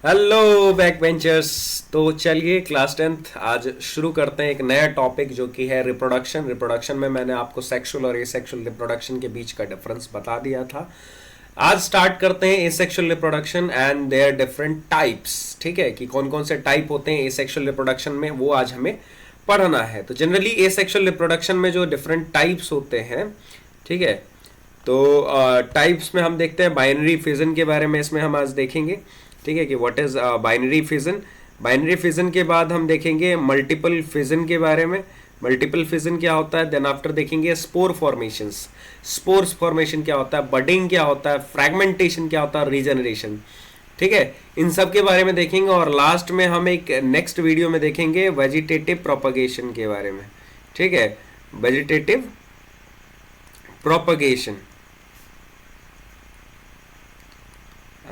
Hello back benchers. तो चलिए class 10th आज शुरू करते हैं एक नया टॉपिक जो कि है रिप्रोडक्शन। रिप्रोडक्शन में मैंने आपको सेक्सुअल और एसेक्सुअल रिप्रोडक्शन के बीच का डिफरेंस बता दिया था। आज स्टार्ट करते हैं asexual reproduction and their different types. ठीक है कि कौन कौन से टाइप होते हैं एसेक्सुअल रिप्रोडक्शन में, वो आज हमें पढ़ना है। तो जनरली एसेक्सुअल रिप्रोडक्शन में जो डिफरेंट टाइप्स होते हैं, ठीक है, तो टाइप्स में हम देखते हैं बाइनरी फिजन के बारे में इसमें हम आज देखेंगे। ठीक है कि what is binary fission. Binary fission के बाद हम देखेंगे मल्टीपल फिजन के बारे में। मल्टीपल फिजन क्या होता है, देन आफ्टर देखेंगे स्पोर फॉर्मेशंस। स्पोर्स फॉर्मेशन क्या होता है, बडिंग क्या होता है, फ्रैगमेंटेशन क्या होता है, रीजनरेशन। ठीक है, इन सब के बारे में देखेंगे। और लास्ट में हम एक नेक्स्ट वीडियो में देखेंगे वेजिटेटिव प्रोपगेशन के बारे में। ठीक है, वेजिटेटिव प्रोपगेशन।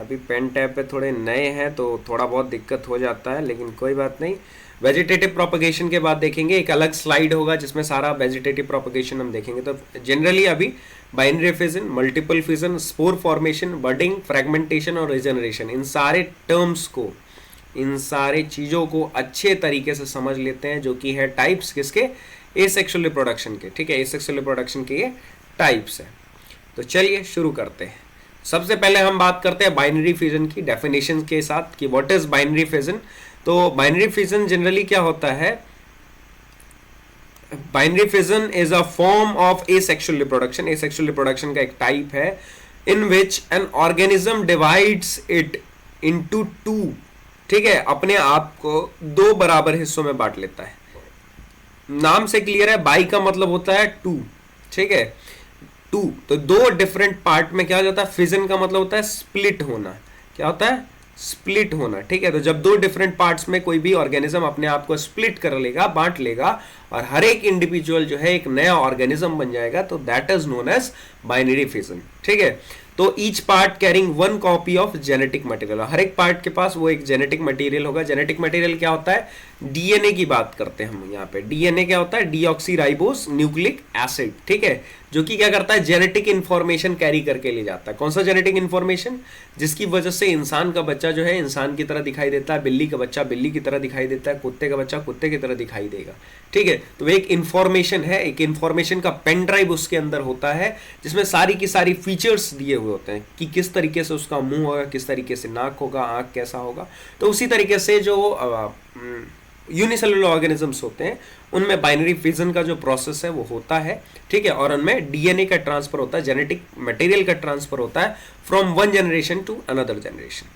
अभी पेन टैब पे थोड़े नए हैं तो थोड़ा बहुत दिक्कत हो जाता है, लेकिन कोई बात नहीं। वेजिटेटिव प्रोपगेशन के बाद देखेंगे, एक अलग स्लाइड होगा जिसमें सारा वेजिटेटिव प्रोपगेशन हम देखेंगे। तो जनरली अभी binary fission, multiple fission, spore formation, budding, fragmentation और रीजनरेशन, इन सारे टर्म्स को, इन सारे चीज़ों को अच्छे तरीके से समझ लेते हैं, जो कि है टाइप्स किसके, एसेक्सुअल रिप्रोडक्शन के। ठीक है, एसेक्सुअल रिप्रोडक्शन के ये टाइप्स है। तो चलिए शुरू करते हैं। सबसे पहले हम बात करते हैं बाइनरी फिजन की डेफिनेशन के साथ कि व्हाट इज बाइनरी फिजन। तो बाइनरी फिजन जनरली क्या होता है, binary fission is a form of asexual reproduction. Asexual reproduction का एक टाइप है in which an organism divides it into two. ठीक है, अपने आप को दो बराबर हिस्सों में बांट लेता है। नाम से क्लियर है, बाई का मतलब होता है टू। ठीक है, टू, तो दो डिफरेंट पार्ट में क्या हो जाता है, फिजन का मतलब होता है स्प्लिट होना। क्या होता है, स्प्लिट होना। ठीक है, तो जब दो डिफरेंट पार्ट्स में कोई भी ऑर्गेनिज्म अपने आप को स्प्लिट कर लेगा, बांट लेगा, और हर एक इंडिविजुअल जो है एक नया ऑर्गेनिज्म बन जाएगा, तो that is known as binary fission. ठीक है, तो each part carrying one copy of genetic material. हर एक पार्ट के पास वो एक जेनेटिक मटेरियल होगा। जेनेटिक मटेरियल क्या होता है, डीएनए की बात करते हैं हम यहाँ पे। डीएनए क्या होता है, डीऑक्सीराइबोस न्यूक्लिक एसिड। ठीक है, जो कि क्या करता है, जेनेटिक इंफॉर्मेशन कैरी करके ले जाता है। कौन सा जेनेटिक इंफॉर्मेशन, जिसकी वजह से इंसान का बच्चा जो है इंसान की तरह दिखाई देता है, बिल्ली का बच्चा बिल्ली की तरह दिखाई देता है, कुत्ते का बच्चा कुत्ते की तरह दिखाई देगा। ठीक है, तो एक इंफॉर्मेशन है, एक इंफॉर्मेशन का पेन ड्राइव उसके अंदर होता है, जिसमें सारी की सारी फीचर्स दिए हुए होते हैं कि किस तरीके से उसका मुंह होगा, किस तरीके से नाक होगा, आंख कैसा होगा। तो उसी तरीके से जो यूनिसेलुलर ऑर्गेनिजम्स होते हैं उनमें बाइनरी फिजन का जो प्रोसेस है वो होता है। ठीक है, और उनमें डीएनए का ट्रांसफर होता है, जेनेटिक मटेरियल का ट्रांसफर होता है from one generation to another generation.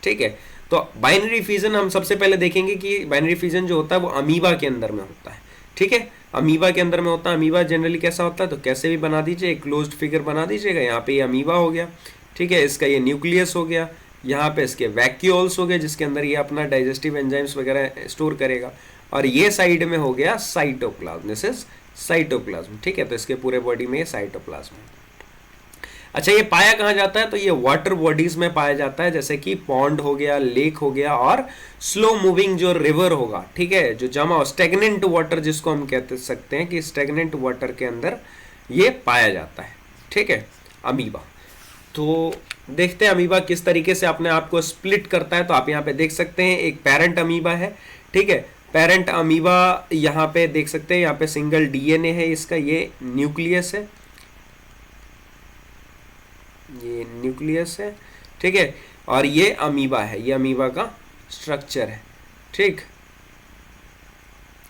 ठीक है, तो बाइनरी फिजन हम सबसे पहले देखेंगे कि बाइनरी फिजन जो होता है वो अमीबा के अंदर में होता है। ठीक है, अमीबा के अंदर में होता है। अमीबा जनरली कैसा होता है, तो कैसे भी बना दीजिए, एक क्लोज्ड फिगर बना दीजिएगा। यहाँ पे ये अमीबा हो गया। ठीक है, इसका ये न्यूक्लियस हो गया, यहाँ पे इसके वैक्यूल्स हो गए, जिसके अंदर ये अपना डाइजेस्टिव एंजाइम्स वगैरह स्टोर करेगा। और ये साइड में हो गया साइटोप्लाज्म, दिस इज साइटोप्लाज्म। ठीक है, तो इसके पूरे बॉडी में ये साइटोप्लाज्म है। अच्छा, ये पाया कहाँ जाता है, तो ये वाटर बॉडीज में पाया जाता है, जैसे कि पॉन्ड हो गया, लेक हो गया, और स्लो मूविंग जो रिवर होगा। ठीक है, जो जमा स्टेगनेंट वाटर जिसको हम कहते सकते हैं कि स्टेगनेंट वाटर के अंदर ये पाया जाता है। ठीक है, अमीबा। तो देखते हैं अमीबा किस तरीके से अपने आप को स्प्लिट करता है। तो आप यहाँ पे देख सकते हैं एक पेरेंट अमीबा है। ठीक है, पेरेंट अमीबा यहाँ पे देख सकते हैं, यहाँ पे सिंगल डीएनए है इसका, ये न्यूक्लियस है, ये न्यूक्लियस है। ठीक है, और ये अमीबा है, ये अमीबा का स्ट्रक्चर है। ठीक,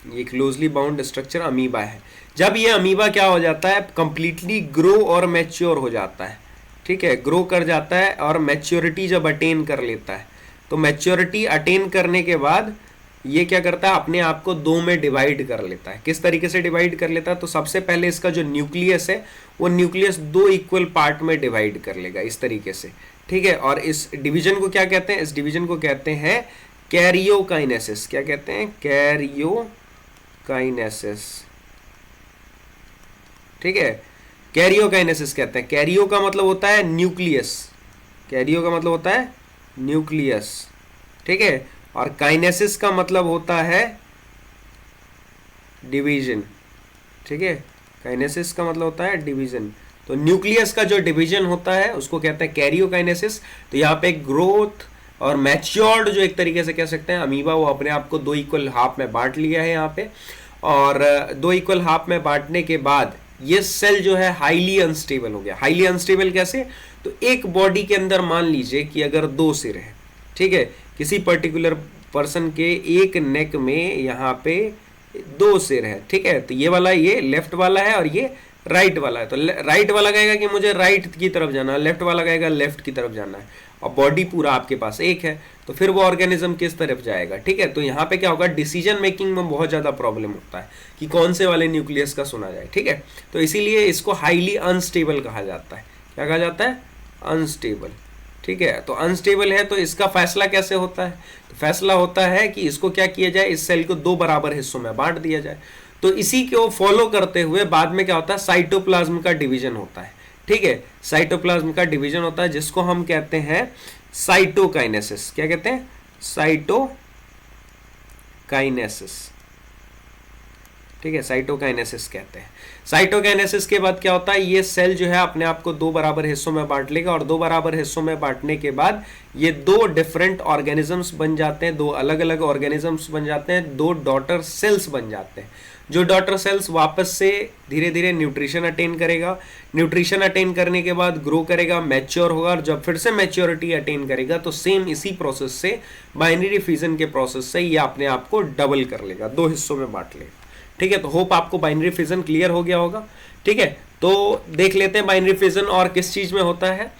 ये क्लोजली बाउंड स्ट्रक्चर अमीबा है। जब ये अमीबा क्या हो जाता है, कंप्लीटली ग्रो और मैच्योर हो जाता है। ठीक है, ग्रो कर जाता है और मैच्योरिटी जब अटेन कर लेता है, तो मैच्योरिटी अटेन करने के बाद ये क्या करता है, अपने आप को दो में डिवाइड कर लेता है। किस तरीके से डिवाइड कर लेता है, तो सबसे पहले इसका जो न्यूक्लियस है वो न्यूक्लियस दो इक्वल पार्ट में डिवाइड कर लेगा इस तरीके से। ठीक है, और इस डिवीजन को क्या कहते हैं, इस डिवीजन को कहते हैं कैरियोकाइनेसिस। क्या कहते हैं, कैरियोकाइनेसिस। ठीक है, कैरियोकाइनेसिस कहते हैं। कैरियो का मतलब होता है न्यूक्लियस, कैरियो का मतलब होता है न्यूक्लियस। ठीक है, और काइनेसिस का मतलब होता है डिवीजन। ठीक है, काइनेसिस का मतलब होता है डिवीजन। तो न्यूक्लियस का जो डिवीजन होता है उसको कहते हैं कैरियोकाइनेसिस। तो यहाँ पे ग्रोथ, और मैच्योर्ड जो एक तरीके से कह सकते हैं अमीबा, वो अपने आप को दो इक्वल हाफ में बांट लिया है यहाँ पे, और दो इक्वल हाफ में बांटने के बाद ये सेल जो है हाईली अनस्टेबल हो गया। हाईली अनस्टेबल कैसे? तो एक बॉडी के अंदर मान लीजिए कि अगर दो सिर है, ठीक है, किसी पर्टिकुलर पर्सन के एक नेक में यहाँ पे दो सिर है, ठीक है, तो ये वाला ये लेफ्ट वाला है और ये राइट वाला है। तो राइट वाला कहेगा कि मुझे राइट की तरफ जाना है, लेफ्ट वाला कहेगा लेफ्ट की तरफ जाना है, और बॉडी पूरा आपके पास एक है, तो फिर वो ऑर्गेनिज्म किस तरफ जाएगा, ठीक है। तो यहाँ पे क्या होगा, डिसीजन मेकिंग में बहुत ज़्यादा प्रॉब्लम होता है कि कौन से वाले न्यूक्लियस का सुना जाए, ठीक है। तो इसीलिए इसको हाईली अनस्टेबल कहा जाता है। क्या कहा जाता है? अनस्टेबल, ठीक है। तो अनस्टेबल है, तो इसका फैसला कैसे होता है? तो फैसला होता है कि इसको क्या किया जाए, इस सेल को दो बराबर हिस्सों में बांट दिया जाए। तो इसी को फॉलो करते हुए बाद में क्या होता है, साइटोप्लाज्म का डिवीजन होता है, ठीक है। साइटोप्लाज्म का डिवीजन होता है जिसको हम कहते हैं साइटोकाइनेसिस। क्या कहते हैं? साइटोकाइनेसिस, ठीक है, साइटोकाइनेसिस कहते हैं। साइटोकाइनेसिस के बाद क्या होता है, ये सेल जो है अपने आप को दो बराबर हिस्सों में बांट लेगा, और दो बराबर हिस्सों में बांटने के बाद ये दो डिफरेंट ऑर्गेनिजम्स बन जाते हैं, दो अलग अलग ऑर्गेनिजम्स बन जाते हैं, दो डॉटर सेल्स बन जाते हैं। जो डॉटर सेल्स वापस से धीरे धीरे न्यूट्रिशन अटेन करेगा, न्यूट्रिशन अटेन करने के बाद ग्रो करेगा, मैच्योर होगा, और जब फिर से मैच्योरिटी अटेन करेगा तो सेम इसी प्रोसेस से, बाइनरी फ्यूजन के प्रोसेस से ये अपने आप को डबल कर लेगा, दो हिस्सों में बांट लेगा, ठीक है। तो होप आपको बाइनरी फिजन क्लियर हो गया होगा, ठीक है। तो देख लेते हैं बाइनरी फिजन और किस चीज में होता है।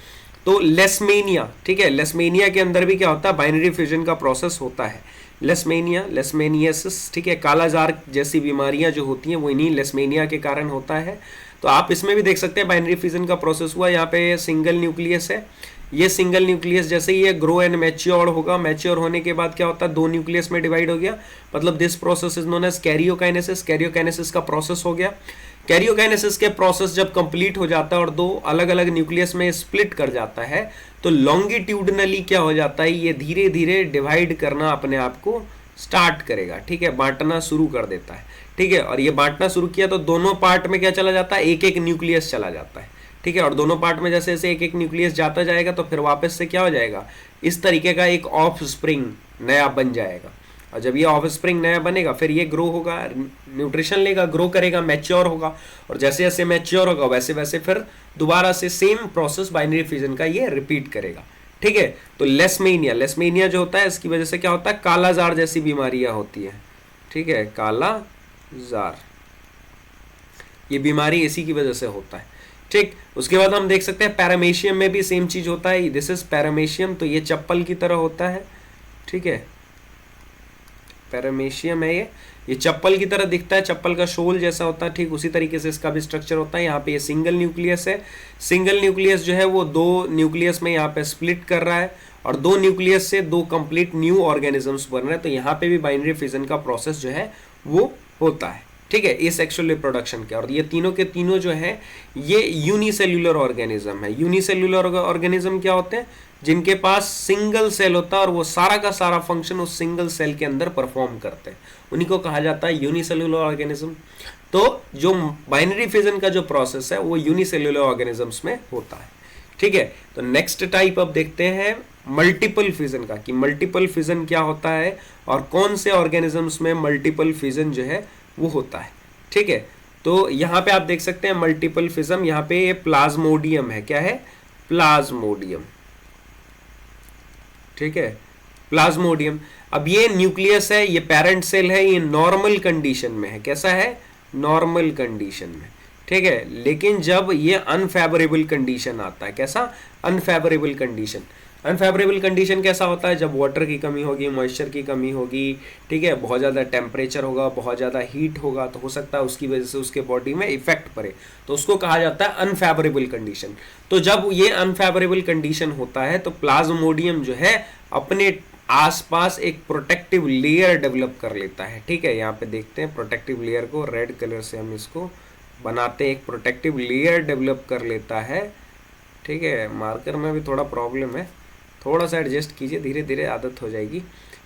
तो लेसमेनिया, ठीक है, लेसमेनिया के अंदर भी क्या होता है, बाइनरी फ्यूजन का प्रोसेस होता है। लेसमेनिया, लेसमेनियसिस, ठीक है, कालाजार जैसी बीमारियां जो होती हैं वो इन्हीं लेसमेनिया के कारण होता है। तो आप इसमें भी देख सकते हैं बाइनरी फ्यूजन का प्रोसेस हुआ, यहाँ पे सिंगल न्यूक्लियस है, ये सिंगल न्यूक्लियस जैसे ही ये ग्रो एंड मैच्योर होगा, मैच्योर होने के बाद क्या होता है, दो न्यूक्लियस में डिवाइड हो गया, मतलब this process is known as karyokinesis. Karyokinesis का प्रोसेस हो गया। कैरियोकाइनेसिस के प्रोसेस जब कंप्लीट हो जाता है और दो अलग अलग न्यूक्लियस में स्प्लिट कर जाता है, तो लॉन्गिट्यूडनली क्या हो जाता है, ये धीरे धीरे डिवाइड करना अपने आप को स्टार्ट करेगा, ठीक है, बांटना शुरू कर देता है, ठीक है। और ये बांटना शुरू किया तो दोनों पार्ट में क्या चला जाता है, एक एक न्यूक्लियस चला जाता है, ठीक है। और दोनों पार्ट में जैसे जैसे एक एक न्यूक्लियस जाता जाएगा तो फिर वापस से क्या हो जाएगा, इस तरीके का एक ऑफ स्प्रिंग नया बन जाएगा। और जब ये ऑफ स्प्रिंग नया बनेगा फिर ये ग्रो होगा, न्यूट्रिशन लेगा, ग्रो करेगा, मैच्योर होगा, और जैसे जैसे मैच्योर होगा वैसे वैसे फिर दोबारा से सेम प्रोसेस बाइनरी फ्यूजन का ये रिपीट करेगा, ठीक है। तो लेसमेनिया, लेसमेनिया जो होता है इसकी वजह से क्या होता है, कालाजार जैसी बीमारियां होती है, ठीक है, कालाजार, ये बीमारी इसी की वजह से होता है, ठीक। उसके बाद हम देख सकते हैं पैरामेशियम में भी सेम चीज होता है, दिस इज पैरामेशियम, तो ये चप्पल की तरह होता है, ठीक है, पैरामेशियम है ये चप्पल की तरह दिखता है, चप्पल का शोल जैसा होता है, ठीक उसी तरीके से इसका भी स्ट्रक्चर होता है। यहाँ पे ये सिंगल न्यूक्लियस है, सिंगल न्यूक्लियस जो है वो दो न्यूक्लियस में यहाँ पे स्प्लिट कर रहा है, और दो न्यूक्लियस से दो कंप्लीट न्यू ऑर्गेनिजम्स बन रहे हैं। तो यहाँ पे भी बाइनरी फ्यूजन का प्रोसेस जो है वो होता है, ठीक है, एसेक्सुअल रिप्रोडक्शन के। और ये तीनों के तीनों जो है ये यूनिसेल्यूलर ऑर्गेनिज्म है। यूनिसेल्यूलर ऑर्गेनिज्म क्या होते हैं, जिनके पास सिंगल सेल होता है और वो सारा का सारा फंक्शन उस सिंगल सेल के अंदर परफॉर्म करते हैं, उन्हीं को कहा जाता है यूनिसेल्यूलर ऑर्गेनिज्म। तो जो बाइनरी फ्यूजन का जो प्रोसेस है वो यूनिसेल्यूलर ऑर्गेनिजम्स में होता है, ठीक है। तो नेक्स्ट टाइप अब देखते हैं मल्टीपल फ्यूजन का, कि मल्टीपल फ्यूजन क्या होता है और कौन से ऑर्गेनिजम्स में मल्टीपल फ्यूजन जो है वो होता है, ठीक है। तो यहाँ पे आप देख सकते हैं मल्टीपल फ्यूजन, यहाँ पे ये प्लाज्मोडियम है, क्या है, प्लाज्मोडियम, ठीक है, प्लाज्मोडियम। अब ये न्यूक्लियस है, ये पेरेंट सेल है, ये नॉर्मल कंडीशन में है, कैसा है, नॉर्मल कंडीशन में, ठीक है। लेकिन जब ये अनफेवरेबल कंडीशन आता है, कैसा, अनफेवरेबल कंडीशन, अनफेवरेबल कंडीशन कैसा होता है, जब वाटर की कमी होगी, मॉइस्चर की कमी होगी, ठीक है, बहुत ज़्यादा टेम्परेचर होगा, बहुत ज़्यादा हीट होगा, तो हो सकता है उसकी वजह से उसके बॉडी में इफेक्ट पड़े, तो उसको कहा जाता है अनफेवरेबल कंडीशन। तो जब ये अनफेवरेबल कंडीशन होता है तो प्लाज्मोडियम जो है अपने आसपास एक प्रोटेक्टिव लेयर डेवलप कर लेता है, ठीक है। यहाँ पे देखते हैं प्रोटेक्टिव लेयर को, रेड कलर से हम इसको बनाते हैं, एक प्रोटेक्टिव लेयर डेवलप कर लेता है, ठीक है। मार्कर में भी थोड़ा प्रॉब्लम है, थोड़ा सा एडजस्ट कीजिए, धीरे धीरे आदत हो जाएगी।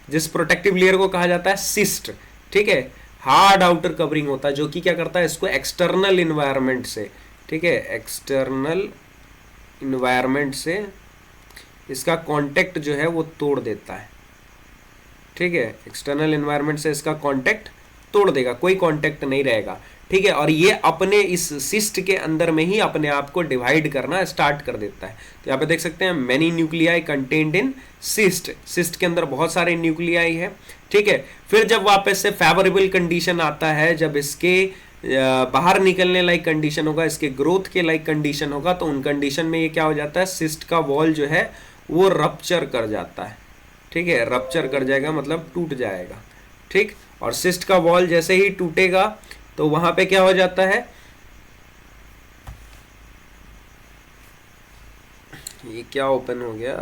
जिस प्रोटेक्टिव लेयर को कहा जाता है सिस्ट, ठीक है, हार्ड आउटर कवरिंग होता है, जो कि क्या करता है, इसको एक्सटर्नल इन्वायरमेंट से, ठीक है, एक्सटर्नल इन्वायरमेंट से इसका कांटेक्ट जो है वो तोड़ देता है, ठीक है, एक्सटर्नल एनवायरनमेंट से इसका कांटेक्ट तोड़ देगा, कोई कांटेक्ट नहीं रहेगा, ठीक है, और ये अपने इस सिस्ट के अंदर में ही अपने आप को डिवाइड करना स्टार्ट कर देता है। तो यहाँ पे देख सकते हैं many nuclei contained in cyst, cyst के अंदर बहुत सारे न्यूक्लियाई है, ठीक है। फिर जब वापस से फेवरेबल कंडीशन आता है, जब इसके बाहर निकलने लायक कंडीशन होगा, इसके ग्रोथ के लायक कंडीशन होगा, तो उन कंडीशन में ये क्या हो जाता है, सिस्ट का वॉल जो है वो रप्चर कर जाता है, ठीक है, रप्चर कर जाएगा मतलब टूट जाएगा, ठीक। और सिस्ट का वॉल जैसे ही टूटेगा तो वहां पे क्या हो जाता है, ये क्या ओपन हो गया,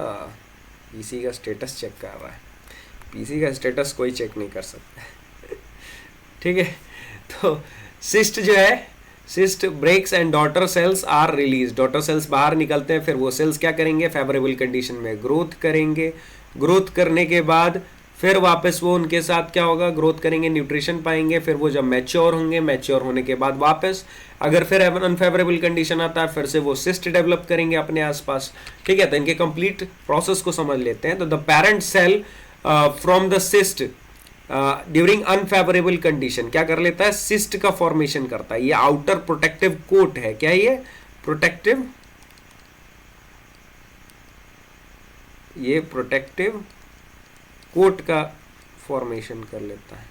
पीसी का स्टेटस चेक कर रहा है, पीसी का स्टेटस कोई चेक नहीं कर सकता ठीक है। तो सिस्ट जो है, cyst breaks and daughter cells are release, daughter cells बाहर निकलते हैं, फिर वो सेल्स क्या करेंगे, फेवरेबल कंडीशन में ग्रोथ करेंगे, ग्रोथ करने के बाद फिर वापस वो उनके साथ क्या होगा, ग्रोथ करेंगे, न्यूट्रिशन पाएंगे, फिर वो जब मैच्योर होंगे, मैच्योर होने के बाद वापस अगर फिर अनफेवरेबल कंडीशन आता है, फिर से वो सिस्ट डेवलप करेंगे अपने आसपास, ठीक है। तो इनके कंप्लीट प्रोसेस को समझ लेते हैं। तो the parent cell from the cyst during unfavourable condition क्या कर लेता है, सिस्ट का फॉर्मेशन करता है। ये आउटर प्रोटेक्टिव कोट है, क्या ये प्रोटेक्टिव, ये प्रोटेक्टिव कोट का फॉर्मेशन कर लेता है,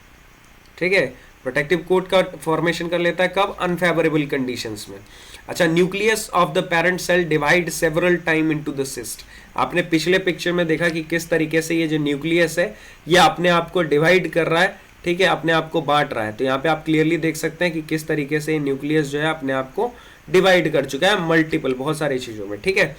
ठीक है, प्रोटेक्टिव कोट का फॉर्मेशन कर लेता है कब, अनफेवरेबल कंडीशंस में। अच्छा, nucleus of the parent cell divide several time into the cyst. आपने पिछले पिक्चर में देखा कि किस तरीके से ये जो न्यूक्लियस है ये अपने आप को डिवाइड कर रहा है, ठीक है, अपने आप को बांट रहा है। तो यहाँ पे आप क्लियरली देख सकते हैं कि किस तरीके से न्यूक्लियस जो है अपने आप को डिवाइड कर चुका है मल्टीपल, बहुत सारी चीजों में, ठीक है।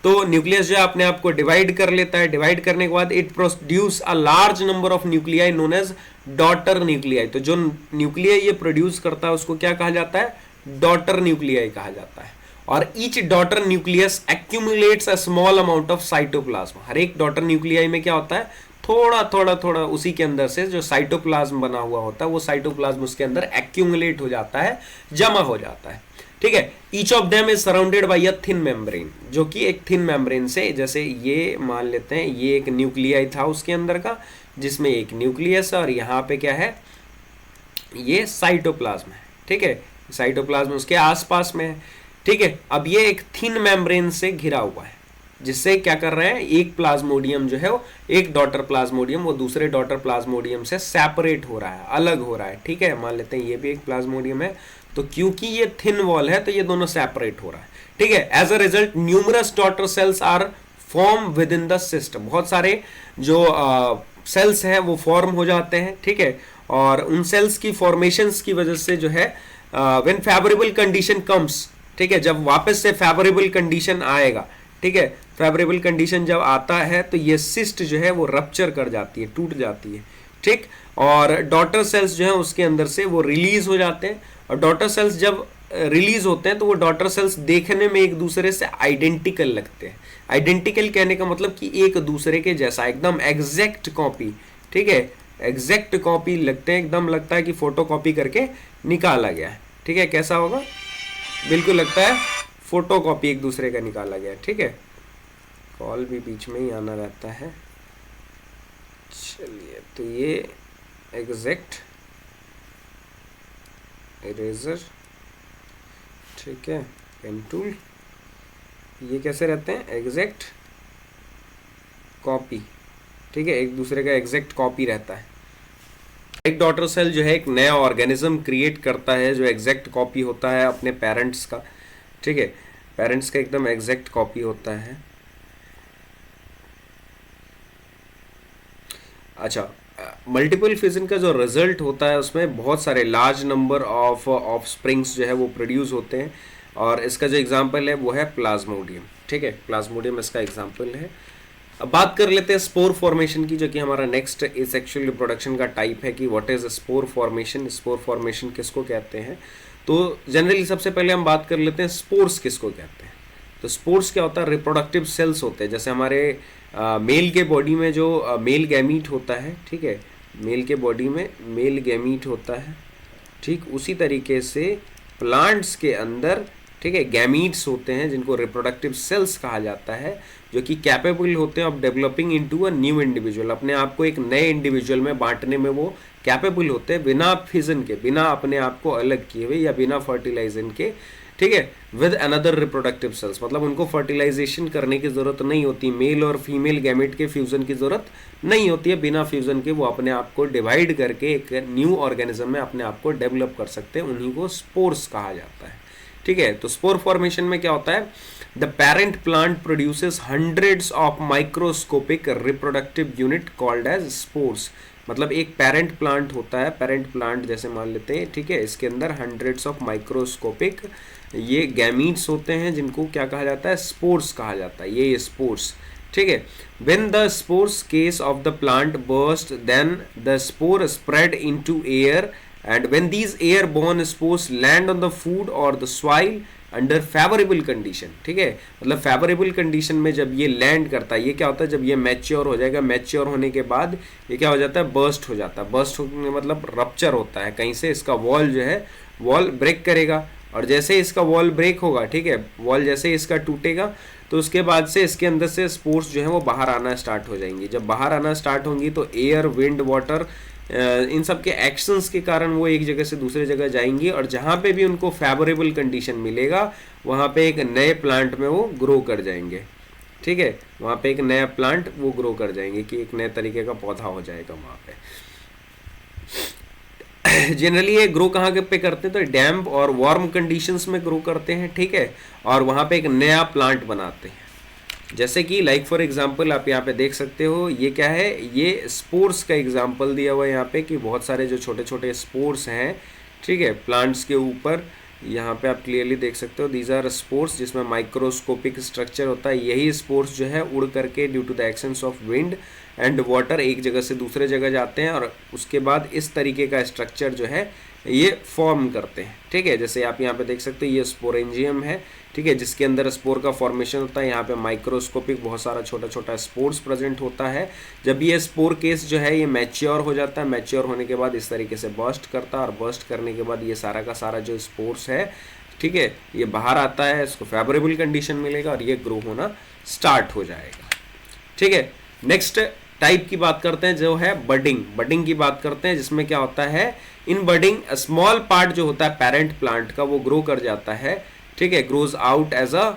तो न्यूक्लियस जो है अपने आप को डिवाइड कर लेता है, डिवाइड करने के बाद it produce a large number of nuclei known as daughter nuclei. तो जो न्यूक्लियाई ये प्रोड्यूस करता है उसको क्या कहा जाता है, डॉटर न्यूक्लियाई कहा जाता है। और each daughter nucleus accumulates a small amount of cytoplasm. हर एक डॉटर न्यूक्लियाई में क्या होता है, थोड़ा थोड़ा थोड़ा उसी के अंदर से जो साइटोप्लाज्म बना हुआ होता है वो साइटोप्लाज्म उसके अंदर एक्यूमुलेट हो जाता है, जमा हो जाता है, ठीक है। Each of them is surrounded by a thin membrane, जो कि एक थिन मेम्ब्रेन से, जैसे ये मान लेते हैं ये एक न्यूक्लियाई था उसके अंदर का, जिसमें एक न्यूक्लियस है और यहाँ पे क्या है, ये साइटोप्लाज्म है, ठीक है, साइटोप्लाज्म उसके आसपास में है, ठीक है। अब ये एक थिन मेम्ब्रेन से घिरा हुआ है, जिससे क्या कर रहे हैं, एक प्लाज्मोडियम जो है वो, एक डॉटर प्लाज्मोडियम वो दूसरे डॉटर प्लाज्मोडियम से सेपरेट हो रहा है, अलग हो रहा है, ठीक है। मान लेते हैं ये भी एक प्लाज्मोडियम है, तो क्योंकि ये थिन वॉल है तो ये दोनों सेपरेट हो रहा है, ठीक है। As a result numerous daughter cells are form within the system, बहुत सारे जो सेल्स हैं वो फॉर्म हो जाते हैं, ठीक है। और उन सेल्स की फॉर्मेशंस की वजह से जो है व्हेन फेवरेबल कंडीशन कम्स, ठीक है, जब वापस से फेवरेबल कंडीशन आएगा, ठीक है, फेवरेबल कंडीशन जब आता है तो ये सिस्ट जो है वो रप्चर कर जाती है, टूट जाती है, ठीक। और डॉटर सेल्स जो है उसके अंदर से वो रिलीज हो जाते हैं, और डॉटर सेल्स जब रिलीज होते हैं तो वो डॉटर सेल्स देखने में एक दूसरे से आइडेंटिकल लगते हैं। आइडेंटिकल कहने का मतलब कि एक दूसरे के जैसा, एकदम एग्जैक्ट कॉपी, ठीक है, एग्जैक्ट कॉपी लगते हैं, एकदम लगता है कि फोटो कॉपी करके निकाला गया है, ठीक है। कैसा होगा, बिल्कुल लगता है फोटो कॉपी एक दूसरे का निकाला गया, ठीक है। कॉल भी बीच में ही आना रहता है, चलिए। तो ये एग्जैक्ट इरेजर, ठीक है, पेन टूल, ये कैसे रहते हैं, एग्जैक्ट कॉपी, ठीक है, एक दूसरे का एग्जैक्ट कॉपी रहता है। एक डॉटर सेल जो है एक नया ऑर्गेनिज्म क्रिएट करता है जो एग्जैक्ट कॉपी होता है अपने पेरेंट्स का, ठीक है, पेरेंट्स का एकदम एग्जैक्ट कॉपी होता है। अच्छा, मल्टीपल फिजन का जो रिजल्ट होता है उसमें बहुत सारे लार्ज नंबर ऑफ ऑफस्प्रिंग्स जो है वो प्रोड्यूस होते हैं, और इसका जो एग्जांपल है वो है प्लाज्मोडियम, ठीक है, प्लाज्मोडियम इसका एग्जांपल है। अब बात कर लेते हैं स्पोर फॉर्मेशन की, जो कि हमारा नेक्स्ट एसेक्सुअल रिप्रोडक्शन का टाइप है कि what is spore formation, spore formation किसको कहते हैं। तो जनरली सबसे पहले हम बात कर लेते हैं स्पोर्स किसको कहते हैं। तो स्पोर्स क्या होता है, रिप्रोडक्टिव सेल्स होते हैं, जैसे हमारे मेल के बॉडी में जो मेल गैमीट होता है, ठीक है, मेल के बॉडी में मेल गैमीट होता है, ठीक, उसी तरीके से प्लांट्स के अंदर ठीक है। गैमीट्स होते हैं जिनको रिप्रोडक्टिव सेल्स कहा जाता है, जो कि कैपेबल होते हैं of developing into a new individual, अपने आप को एक नए इंडिविजुअल में बांटने में वो कैपेबल होते हैं, बिना फिजन के, बिना अपने आप को अलग किए हुए या बिना फर्टिलाइजेशन के, ठीक है, विद अनदर रिप्रोडक्टिव सेल्स, मतलब उनको फर्टिलाइजेशन करने की जरूरत नहीं होती, मेल और फीमेल गैमेट के फ्यूजन की जरूरत नहीं होती है, बिना फ्यूजन के वो अपने आप को डिवाइड करके एक न्यू ऑर्गेनिज्म में अपने आप को डेवलप कर सकते हैं, उन्हीं को स्पोर्स कहा जाता है, ठीक है। तो स्पोर फॉर्मेशन में क्या होता है, the parent plant produces hundreds of microscopic reproductive unit called as spores, मतलब एक पेरेंट प्लांट होता है, पेरेंट प्लांट जैसे मान लेते हैं, ठीक है, इसके अंदर हंड्रेड्स ऑफ माइक्रोस्कोपिक ये गैमीट्स होते हैं जिनको क्या कहा जाता है, स्पोर्स कहा जाता है, ये स्पोर्स, ठीक है। When the spores case of the plant burst then the spore spread into air and when these airborne spores land on the food और the soil under favourable condition, ठीक है, मतलब फेवरेबल कंडीशन में जब ये land करता है, ये क्या होता है, जब ये मैच्योर हो जाएगा, मैच्योर होने के बाद ये क्या हो जाता है, बर्स्ट हो जाता है, बर्स्ट होने मतलब रप्चर होता है, कहीं से इसका वॉल जो है वॉल ब्रेक करेगा, और जैसे इसका वॉल ब्रेक होगा, ठीक है, वॉल जैसे इसका टूटेगा तो उसके बाद से इसके अंदर से स्पोर्स जो है वो बाहर आना स्टार्ट हो जाएंगी, जब बाहर आना स्टार्ट होंगी तो एयर, विंड, वाटर, इन सब के एक्शंस के कारण वो एक जगह से दूसरे जगह जाएंगी, और जहाँ पे भी उनको फेवरेबल कंडीशन मिलेगा वहाँ पे एक नए प्लांट में वो ग्रो कर जाएंगे, ठीक है, वहाँ पे एक नया प्लांट वो ग्रो कर जाएंगे कि एक नए तरीके का पौधा हो जाएगा वहाँ पे। जनरली ये ग्रो कहाँ पे करते हैं, तो डैम्प और वार्म कंडीशंस में ग्रो करते हैं, ठीक है, और वहाँ पे एक नया प्लांट बनाते हैं, जैसे कि लाइक फॉर एग्जांपल आप यहाँ पे देख सकते हो, ये क्या है, ये स्पोर्स का एग्जांपल दिया हुआ है यहाँ पे कि बहुत सारे जो छोटे छोटे स्पोर्स हैं, ठीक है, प्लांट्स के ऊपर, यहाँ पे आप क्लियरली देख सकते हो, दीज आर स्पोर्स जिसमें माइक्रोस्कोपिक स्ट्रक्चर होता है, यही स्पोर्स जो है उड़ करके due to the actions of wind and water एक जगह से दूसरे जगह जाते हैं, और उसके बाद इस तरीके का स्ट्रक्चर जो है ये फॉर्म करते हैं, ठीक है, जैसे आप यहाँ पे देख सकते हो ये स्पोरेंजियम है, ठीक है, जिसके अंदर स्पोर का फॉर्मेशन होता है, यहाँ पे माइक्रोस्कोपिक बहुत सारा छोटा छोटा स्पोर्स प्रेजेंट होता है, जब ये स्पोर केस जो है ये मैच्योर हो जाता है, मैच्योर होने के बाद इस तरीके से बर्स्ट करता है, और बर्स्ट करने के बाद ये सारा का सारा जो स्पोर्स है, ठीक है, ये बाहर आता है, इसको फेवरेबल कंडीशन मिलेगा और ये ग्रो होना स्टार्ट हो जाएगा, ठीक है। नेक्स्ट टाइप की बात करते हैं जो है बडिंग, बडिंग की बात करते हैं, जिसमें क्या होता है, इन बडिंग स्मॉल पार्ट जो होता है पेरेंट प्लांट का वो ग्रो कर जाता है, ठीक है, ग्रोज आउट एज अ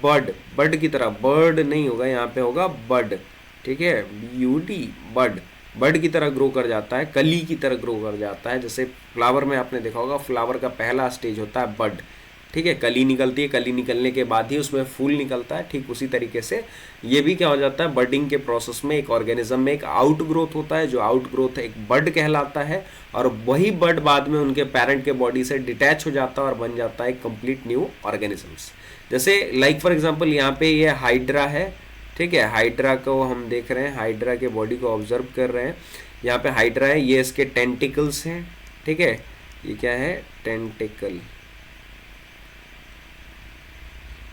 बड, बड की तरह, बर्ड नहीं होगा यहाँ पे होगा बड, ठीक है, BUD, बड, बड की तरह ग्रो कर जाता है, कली की तरह ग्रो कर जाता है, जैसे फ्लावर में आपने देखा होगा, फ्लावर का पहला स्टेज होता है बड, ठीक है, कली निकलती है, कली निकलने के बाद ही उसमें फूल निकलता है, ठीक उसी तरीके से ये भी क्या हो जाता है, बडिंग के प्रोसेस में एक ऑर्गेनिज्म में एक आउट ग्रोथ होता है, जो आउट ग्रोथ एक बड कहलाता है, और वही बड बाद में उनके पेरेंट के बॉडी से डिटैच हो जाता है और बन जाता है कंप्लीट न्यू ऑर्गेनिजम्स। जैसे लाइक फॉर एग्जांपल यहाँ पे ये हाइड्रा है, ठीक है, हाइड्रा को हम देख रहे हैं, हाइड्रा के बॉडी को ऑब्जर्व कर रहे हैं, यहाँ पे हाइड्रा है, ये इसके टेंटिकल्स हैं, ठीक है, ये क्या है, टेंटिकल,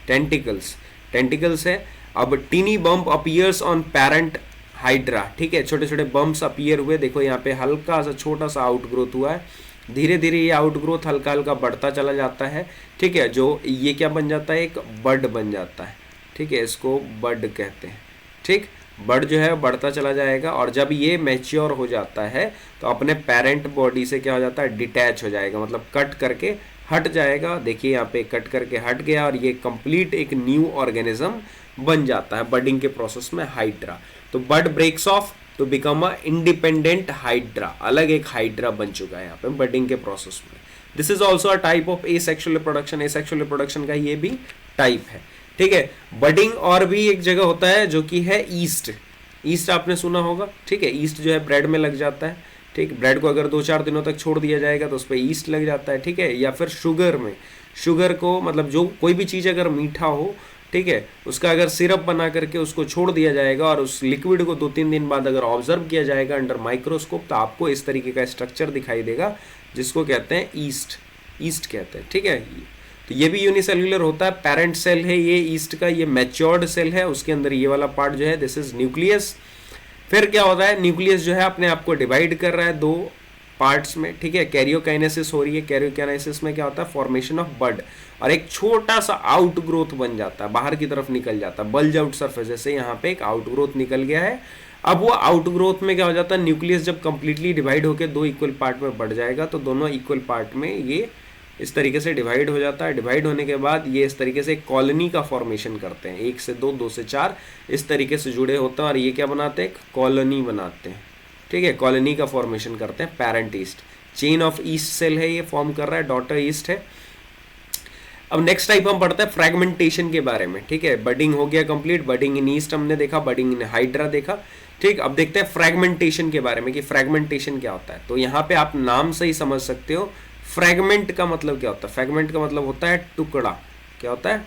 टेंटिकल्स, टेंटिकल्स है। अब tiny bump appears on parent hydra, ठीक है, छोटे छोटे बम्प्स अपीयर हुए, देखो यहाँ पे हल्का सा छोटा सा आउट ग्रोथ हुआ है, धीरे धीरे ये आउट ग्रोथ हल्का हल्का बढ़ता चला जाता है, ठीक है, जो ये क्या बन जाता है, एक बड बन जाता है, ठीक है, इसको बड कहते हैं, ठीक, बड जो है बढ़ता चला जाएगा, और जब ये मैच्योर हो जाता है तो अपने पेरेंट बॉडी से क्या हो जाता है, डिटैच हो जाएगा, मतलब कट करके हट जाएगा, देखिए यहाँ पे कट करके हट गया, और ये कंप्लीट एक न्यू ऑर्गेनिज्म बन जाता है बडिंग के प्रोसेस में हाइड्रा। तो बड ब्रेक्स ऑफ तो बिकम अ इंडिपेंडेंट हाइड्रा, अलग एक हाइड्रा बन चुका है यहाँ पे बडिंग के प्रोसेस में। This is also a type of asexual reproduction, asexual reproduction का ये भी टाइप है, ठीक है। बडिंग और भी एक जगह होता है जो कि है ईस्ट, ईस्ट आपने सुना होगा, ठीक है, ईस्ट जो है ब्रेड में लग जाता है, ठीक, ब्रेड को अगर 2-4 दिनों तक छोड़ दिया जाएगा तो उस पर ईस्ट लग जाता है, ठीक है, या फिर शुगर में, शुगर को मतलब जो कोई भी चीज़ अगर मीठा हो, ठीक है, उसका अगर सिरप बना करके उसको छोड़ दिया जाएगा और उस लिक्विड को 2-3 दिन बाद अगर ऑब्जर्व किया जाएगा अंडर माइक्रोस्कोप तो आपको इस तरीके का स्ट्रक्चर दिखाई देगा, जिसको कहते हैं ईस्ट, ईस्ट कहते हैं, ठीक है। तो ये भी यूनिसेल्युलर होता है, पेरेंट सेल है ये ईस्ट का, ये मैच्योर्ड सेल है, उसके अंदर ये वाला पार्ट जो है दिस इज न्यूक्लियस। फिर क्या होता है, न्यूक्लियस जो है अपने आप को डिवाइड कर रहा है 2 पार्ट्स में, ठीक है, कैरियोकाइनेसिस हो रही है, कैरियोकाइनेसिस में क्या होता है, फॉर्मेशन ऑफ बड, और एक छोटा सा आउट ग्रोथ बन जाता है, बाहर की तरफ निकल जाता है, बल्ज आउट सरफेस, जैसे यहाँ पे एक आउट ग्रोथ निकल गया है। अब वो आउट ग्रोथ में क्या हो जाता है, न्यूक्लियस जब कंप्लीटली डिवाइड होकर दो इक्वल पार्ट में बढ़ जाएगा तो दोनों इक्वल पार्ट में ये इस तरीके से डिवाइड हो जाता है। डिवाइड होने के बाद ये इस तरीके से कॉलोनी का फॉर्मेशन करते हैं, 1 से 2, 2 से 4 इस तरीके से जुड़े होते हैं और ये क्या बनाते हैं, कॉलोनी बनाते हैं। ठीक है, कॉलोनी का फॉर्मेशन करते हैं। Parent yeast, chain of yeast cell है ये फॉर्म कर रहा है, डॉटर ईस्ट है। अब नेक्स्ट टाइप हम पढ़ते हैं फ्रेगमेंटेशन के बारे में। ठीक है, बडिंग हो गया कंप्लीट, बडिंग इन ईस्ट हमने देखा, बडिंग इन हाइड्रा देखा। ठीक, अब देखते हैं फ्रेगमेंटेशन के बारे में कि फ्रेगमेंटेशन क्या होता है। तो यहाँ पे आप नाम से ही समझ सकते हो फ्रेगमेंट का मतलब क्या होता है। फ्रेगमेंट का मतलब होता है टुकड़ा। क्या होता है,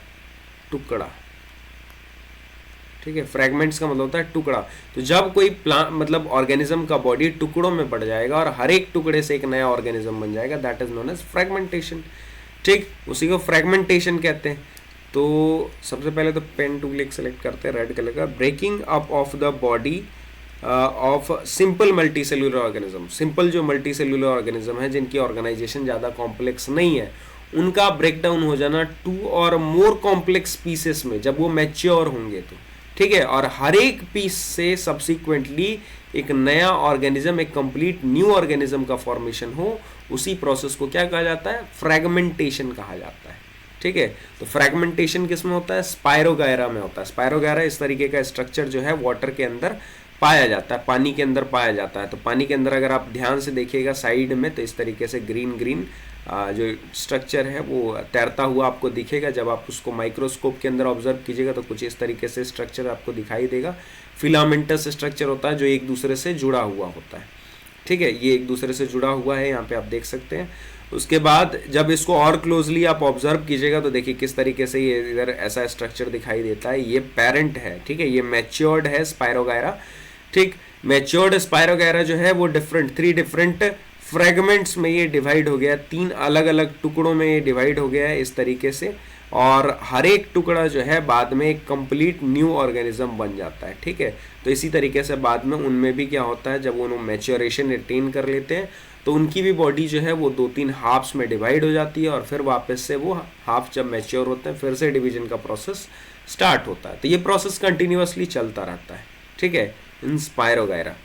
टुकड़ा। ठीक है, फ्रेगमेंट्स का मतलब होता है टुकड़ा। तो जब कोई प्लांट मतलब ऑर्गेनिज्म का बॉडी टुकड़ों में बढ़ जाएगा और हर एक टुकड़े से एक नया ऑर्गेनिज्म बन जाएगा, that is known as fragmentation. ठीक, उसी को फ्रेगमेंटेशन कहते हैं। तो सबसे पहले तो पेन टूल एक सेलेक्ट करते हैं रेड कलर का। Breaking up of the body of simple multicellular organism. Simple जो मल्टी सेल्यूलर ऑर्गेनिज्म है जिनकी ऑर्गेनाइजेशन ज़्यादा कॉम्प्लेक्स नहीं है, उनका ब्रेक डाउन हो जाना 2 और मोर कॉम्प्लेक्स पीसेस में जब वो मैच्योर होंगे तो। ठीक है, और हर एक पीस से सब्सिक्वेंटली एक नया ऑर्गेनिज्म, एक कंप्लीट न्यू ऑर्गेनिज्म का फॉर्मेशन हो, उसी प्रोसेस को क्या कहा जाता है, फ्रेगमेंटेशन कहा जाता है। ठीक है, तो फ्रेगमेंटेशन किस में होता है, स्पायरोगायरा में होता है। स्पायरोगायरा इस तरीके का स्ट्रक्चर जो है वाटर के अंदर पाया जाता है, पानी के अंदर पाया जाता है। तो पानी के अंदर अगर आप ध्यान से देखिएगा साइड में, तो इस तरीके से ग्रीन ग्रीन जो स्ट्रक्चर है वो तैरता हुआ आपको दिखेगा। जब आप उसको माइक्रोस्कोप के अंदर ऑब्जर्व कीजिएगा तो कुछ इस तरीके से स्ट्रक्चर आपको दिखाई देगा। फिलामेंटस स्ट्रक्चर होता है जो एक दूसरे से जुड़ा हुआ होता है। ठीक है, ये एक दूसरे से जुड़ा हुआ है, यहाँ पे आप देख सकते हैं। उसके बाद जब इसको और क्लोजली आप ऑब्जर्व कीजिएगा तो देखिए किस तरीके से ये इधर ऐसा स्ट्रक्चर दिखाई देता है। ये पेरेंट है। ठीक है, ये मैच्योर्ड है स्पायरोगायरा। ठीक, मैच्योर्ड स्पायरोगायरा जो है वो 3 डिफरेंट फ्रेगमेंट्स में ये डिवाइड हो गया, 3 अलग अलग टुकड़ों में ये डिवाइड हो गया है इस तरीके से। और हर एक टुकड़ा जो है बाद में एक कंप्लीट न्यू ऑर्गेनिज्म बन जाता है। ठीक है, तो इसी तरीके से बाद में उनमें भी क्या होता है, जब वो मैच्योरेशन अटेन कर लेते हैं तो उनकी भी बॉडी जो है वो 2-3 हाफ्स में डिवाइड हो जाती है और फिर वापस से वो हाफ जब मैच्योर होते हैं फिर से डिवीजन का प्रोसेस स्टार्ट होता है। तो ये प्रोसेस कंटिन्यूअसली चलता रहता है। ठीक है, इन स्पायरोगायरा।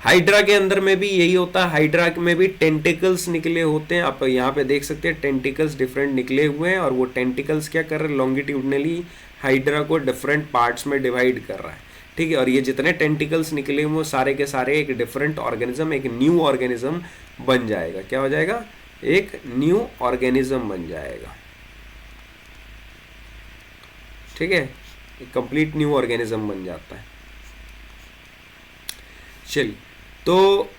हाइड्रा के अंदर में भी यही होता है। हाइड्रा में भी टेंटिकल्स निकले होते हैं, आप यहाँ पे देख सकते हैं टेंटिकल्स डिफरेंट निकले हुए हैं और वो टेंटिकल्स क्या कर रहे हैं, लॉन्गिट्यूडनली हाइड्रा को डिफरेंट पार्ट्स में डिवाइड कर रहा है। ठीक है, और ये जितने टेंटिकल्स निकले हुए सारे के सारे एक डिफरेंट ऑर्गेनिज्म, एक न्यू ऑर्गेनिज्म बन जाएगा। क्या हो जाएगा, एक न्यू ऑर्गेनिज्म बन जाएगा। ठीक है, एक कंप्लीट न्यू ऑर्गेनिज्म बन जाता है। चलिए, तो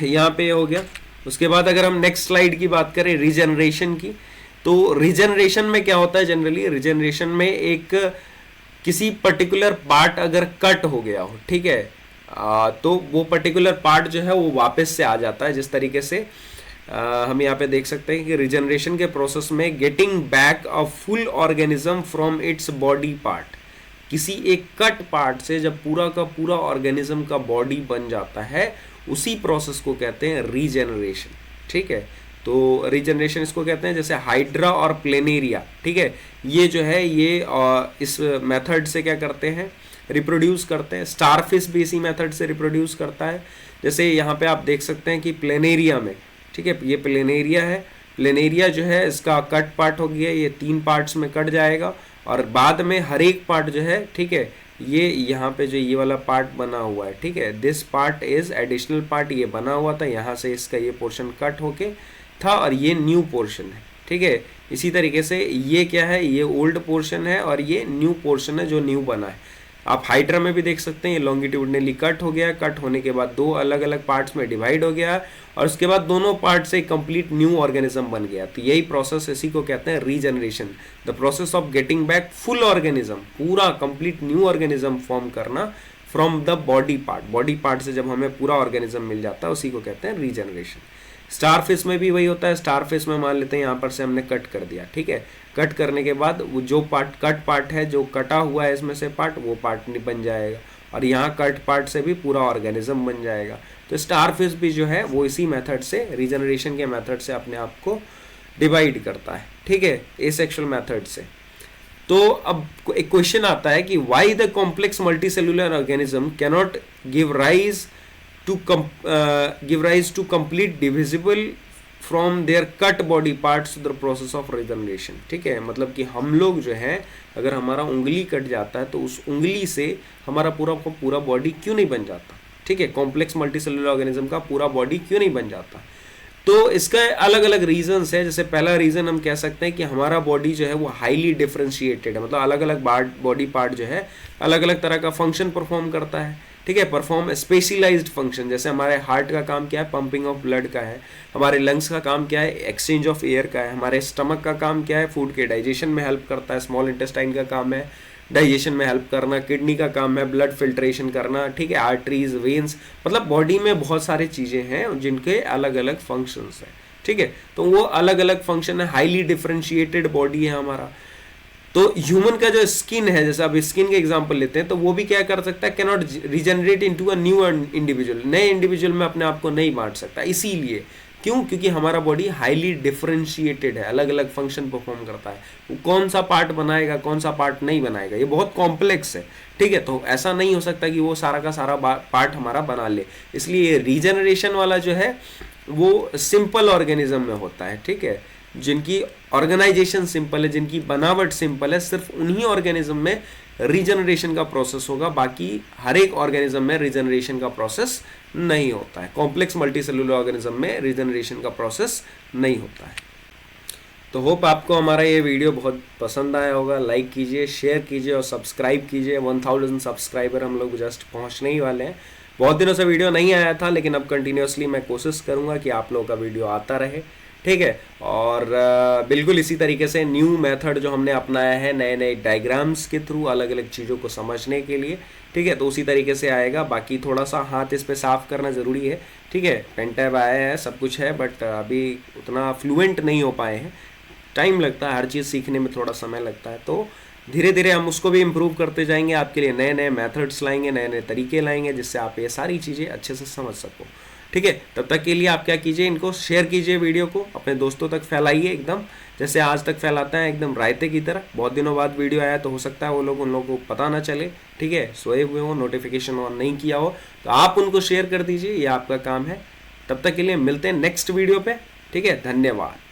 यहाँ पे हो गया। उसके बाद अगर हम नेक्स्ट स्लाइड की बात करें रीजनरेशन की, तो रीजनरेशन में क्या होता है, जनरली रीजनरेशन में एक किसी पर्टिकुलर पार्ट अगर कट हो गया हो, ठीक है, तो वो पर्टिकुलर पार्ट जो है वो वापस से आ जाता है। जिस तरीके से हम यहाँ पे देख सकते हैं कि रीजनरेशन के प्रोसेस में getting back a full organism from its body part, किसी एक कट पार्ट से जब पूरा का पूरा ऑर्गेनिज्म का बॉडी बन जाता है, उसी प्रोसेस को कहते हैं रीजनरेशन। ठीक है, तो रीजनरेशन इसको कहते हैं, जैसे हाइड्रा और प्लेनेरिया। ठीक है, ये जो है ये इस मेथड से क्या करते हैं, रिप्रोड्यूस करते हैं। स्टारफिश भी इसी मेथड से रिप्रोड्यूस करता है। जैसे यहाँ पे आप देख सकते हैं कि प्लेनेरिया में, ठीक है, ये प्लेनेरिया है। प्लेनेरिया जो है इसका कट पार्ट हो गया, ये 3 पार्ट्स में कट जाएगा और बाद में हर एक पार्ट जो है, ठीक है, ये यहाँ पे जो ये वाला पार्ट बना हुआ है, ठीक है, this part is additional part, ये बना हुआ था, यहाँ से इसका ये पोर्शन कट होके था और ये न्यू पोर्शन है। ठीक है, इसी तरीके से ये क्या है, ये ओल्ड पोर्शन है और ये न्यू पोर्शन है जो न्यू बना है। आप हाइड्रा में भी देख सकते हैं, ये लॉन्गिट्यूडनली कट हो गया, कट होने के बाद 2 अलग अलग पार्ट्स में डिवाइड हो गया और उसके बाद दोनों पार्ट से कंप्लीट न्यू ऑर्गेनिज्म बन गया। तो यही प्रोसेस, इसी को कहते हैं regeneration, the process of getting back full organism, पूरा कंप्लीट न्यू ऑर्गेनिज्म फॉर्म करना from the body part. Body part से जब हमें पूरा ऑर्गेनिज्म मिल जाता है उसी को कहते हैं रीजनरेशन। स्टारफिश में भी वही होता है। स्टारफिश में मान लेते हैं यहाँ पर से हमने कट कर दिया, ठीक है, कट करने के बाद वो जो पार्ट कट पार्ट है, जो कटा हुआ है इसमें से पार्ट, वो पार्ट नहीं बन जाएगा और यहाँ कट पार्ट से भी पूरा ऑर्गेनिज्म बन जाएगा। तो स्टारफिश भी जो है वो इसी मेथड से, रीजनरेशन के मेथड से अपने आप को डिवाइड करता है, ठीक है, एसेक्सुअल मेथड से। तो अब एक क्वेश्चन आता है कि why the complex multicellular organism cannot give rise to complete divisible from their cut body parts to the process of regeneration, ठीक है, मतलब कि हम लोग जो है अगर हमारा उंगली कट जाता है तो उस उंगली से हमारा पूरा बॉडी क्यों नहीं बन जाता, ठीक है, कॉम्प्लेक्स मल्टीसेलुलर ऑर्गेनिज्म का पूरा बॉडी क्यों नहीं बन जाता। तो इसका अलग अलग रीजंस है। जैसे पहला रीजन हम कह सकते हैं कि हमारा बॉडी जो है वो हाईली डिफरेंशिएटेड है, मतलब अलग अलग बॉडी पार्ट जो है अलग अलग तरह का फंक्शन परफॉर्म करता है, ठीक है, परफॉर्म स्पेशलाइज्ड फंक्शन। जैसे हमारे हार्ट का काम क्या है, पंपिंग ऑफ ब्लड का है, हमारे लंग्स का काम क्या है, एक्सचेंज ऑफ एयर का है, हमारे स्टमक का काम क्या है, फूड के डाइजेशन में हेल्प करता है, स्मॉल इंटेस्टाइन का काम है डाइजेशन में हेल्प करना, किडनी का काम है ब्लड फिल्ट्रेशन करना, ठीक है, आर्टरीज, वेन्स, मतलब बॉडी में बहुत सारी चीज़ें हैं जिनके अलग अलग फंक्शंस हैं, ठीक है, तो वो अलग अलग फंक्शन है, हाईली डिफरेंशिएटेड बॉडी है हमारा। तो ह्यूमन का जो स्किन है, जैसे अब स्किन के एग्जांपल लेते हैं, तो वो भी क्या कर सकता है, can not regenerate into a new individual, नए इंडिविजुअल में अपने आप को नहीं बांट सकता। इसीलिए क्यों, क्योंकि हमारा बॉडी हाईली डिफरेंशिएटेड है, अलग अलग फंक्शन परफॉर्म करता है, वो कौन सा पार्ट बनाएगा कौन सा पार्ट नहीं बनाएगा, ये बहुत कॉम्प्लेक्स है, ठीक है, तो ऐसा नहीं हो सकता कि वो सारा का सारा पार्ट हमारा बना ले। इसलिए रीजनरेशन वाला जो है वो सिंपल ऑर्गेनिज्म में होता है, ठीक है, जिनकी ऑर्गेनाइजेशन सिंपल है, जिनकी बनावट सिंपल है, सिर्फ उन्हीं ऑर्गेनिज्म में रीजनरेशन का प्रोसेस होगा, बाकी हर एक ऑर्गेनिज्म में रीजनरेशन का प्रोसेस नहीं होता है। कॉम्प्लेक्स मल्टीसेलुलर ऑर्गेनिज्म में रीजनरेशन का प्रोसेस नहीं होता है। तो होप आपको हमारा ये वीडियो बहुत पसंद आया होगा। लाइक कीजिए, शेयर कीजिए और सब्सक्राइब कीजिए। 1000 सब्सक्राइबर हम लोग जस्ट पहुंचने ही वाले हैं। बहुत दिनों से वीडियो नहीं आया था, लेकिन अब कंटिन्यूसली मैं कोशिश करूंगा कि आप लोगों का वीडियो आता रहे, ठीक है। और बिल्कुल इसी तरीके से न्यू मेथड जो हमने अपनाया है, नए नए डायग्राम्स के थ्रू अलग अलग चीज़ों को समझने के लिए, ठीक है, तो उसी तरीके से आएगा। बाकी थोड़ा सा हाथ इस पे साफ करना ज़रूरी है, ठीक है, पेन टैब आया है, सब कुछ है, बट अभी उतना फ्लुएंट नहीं हो पाए हैं, टाइम लगता है, हर चीज़ सीखने में थोड़ा समय लगता है। तो धीरे धीरे हम उसको भी इम्प्रूव करते जाएंगे, आपके लिए नए नए मेथड्स लाएंगे, नए नए तरीके लाएंगे, जिससे आप ये सारी चीज़ें अच्छे से समझ सको, ठीक है। तब तक के लिए आप क्या कीजिए, इनको शेयर कीजिए, वीडियो को अपने दोस्तों तक फैलाइए, एकदम जैसे आज तक फैलाता है, एकदम रायते की तरह। बहुत दिनों बाद वीडियो आया तो हो सकता है वो लोग उन लोगों को पता ना चले, ठीक है, सोए हुए हो, नोटिफिकेशन ऑन नहीं किया हो, तो आप उनको शेयर कर दीजिए, ये आपका काम है। तब तक के लिए मिलते हैं नेक्स्ट वीडियो पे, ठीक है, धन्यवाद।